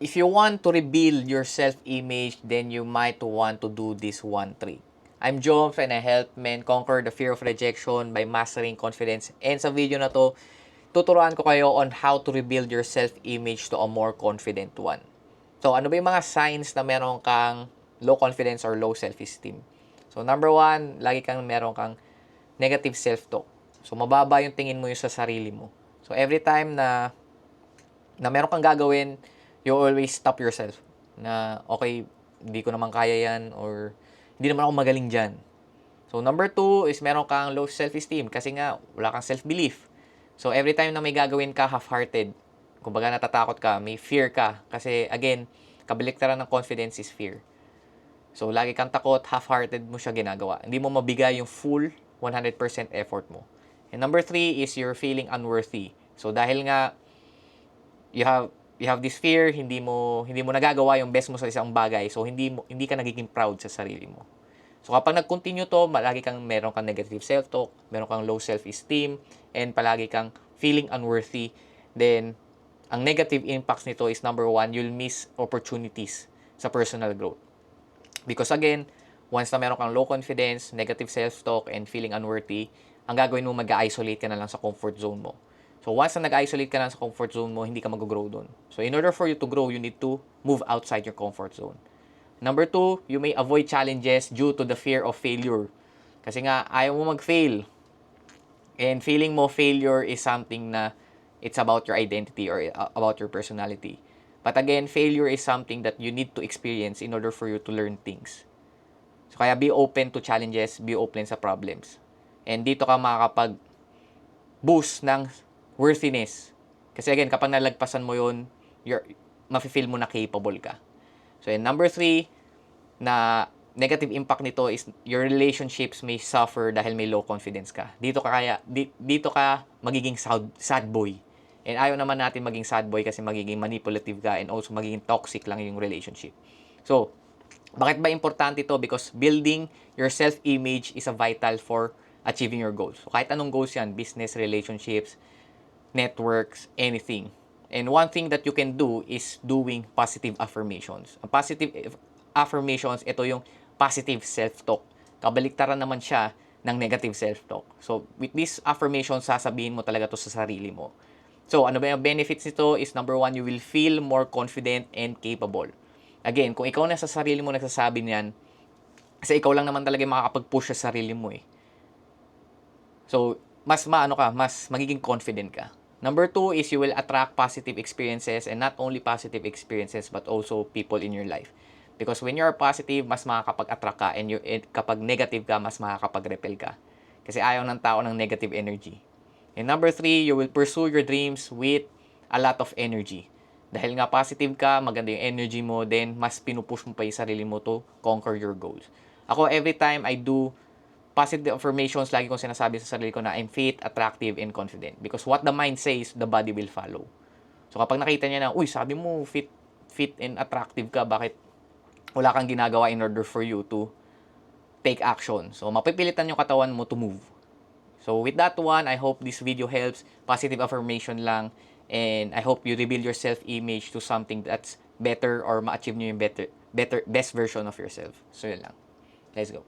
if you want to rebuild your self-image, then you might want to do this one trick. I'm Joms and I help men conquer the fear of rejection by mastering confidence. And sa video na to, tuturuan ko kayo on how to rebuild your self-image to a more confident one. So, ano ba yung mga signs na meron kang low confidence or low self-esteem? So, number one, lagi kang meron kang negative self-talk. So, mababa yung tingin mo yung sa sarili mo. So, every time na meron kang gagawin, you always stop yourself. Na, okay, hindi ko naman kaya yan or hindi naman ako magaling dyan. So, number two is meron kang low self-esteem kasi nga, wala kang self-belief. So, every time na may gagawin ka half-hearted, kumbaga natatakot ka, may fear ka. Kasi, again, kabaliktaran ng confidence is fear. So, lagi kang takot, half-hearted mo siya ginagawa. Hindi mo mabigay yung full 100% effort mo. And number three is you're feeling unworthy. So, dahil nga, you have this fear, hindi mo nagagawa yung best mo sa isang bagay. So, hindi ka nagiging proud sa sarili mo. So, kapag nag-continue to, palagi kang meron kang negative self-talk, meron kang low self-esteem, and palagi kang feeling unworthy, then, ang negative impacts nito is number one, you'll miss opportunities sa personal growth. Because again, once na meron kang low confidence, negative self-talk, and feeling unworthy, ang gagawin mo, mag-isolate ka na lang sa comfort zone mo. So, once na nag-isolate ka na sa comfort zone mo, hindi ka mag-grow doon. So, in order for you to grow, you need to move outside your comfort zone. Number two, you may avoid challenges due to the fear of failure. Kasi nga, ayaw mo mag-fail. And feeling mo failure is something na it's about your identity or about your personality. But again, failure is something that you need to experience in order for you to learn things. So, kaya be open to challenges, be open sa problems. And dito ka makakapag-boost ng worthiness. Kasi again, kapag nalagpasan mo yun, mafe-feel mo na capable ka. So, and number three, na negative impact nito is your relationships may suffer dahil may low confidence ka. Dito ka magiging sad boy. And ayaw naman natin maging sad boy kasi magiging manipulative ka and also magiging toxic lang yung relationship. So, bakit ba importante ito? Because building your self-image is a vital for achieving your goals. So, kahit anong goals yan, business, relationships, networks, anything. And one thing that you can do is doing positive affirmations. Ang positive affirmations, ito yung positive self-talk. Kabaliktaran naman siya ng negative self-talk. So, with these affirmations, sasabihin mo talaga to sa sarili mo. So, ano ba yung benefits nito is number one, you will feel more confident and capable. Again, kung ikaw na sa sarili mo nagsasabi niyan, kasi ikaw lang naman talaga makakapag-push sa sarili mo eh. So, mas magiging confident ka. Number two is you will attract positive experiences and not only positive experiences but also people in your life. Because when you're positive, mas makakapag-attract ka and kapag negative ka, mas makakapag-repel ka. Kasi ayaw ng tao ng negative energy. And number three, you will pursue your dreams with a lot of energy. Dahil nga positive ka, maganda yung energy mo, then mas pinupush mo pa yung sarili mo to conquer your goals. Ako, every time I do positive affirmations, lagi kong sinasabi sa sarili ko na I'm fit, attractive, and confident. Because what the mind says, the body will follow. So kapag nakita niya na, uy, sabi mo fit and attractive ka, bakit wala kang ginagawa in order for you to take action? So mapipilitan yung katawan mo to move. So with that one, I hope this video helps. Positive affirmation lang. And I hope you rebuild your self-image to something that's better or ma-achieve nyo yung best version of yourself. So yun lang. Let's go.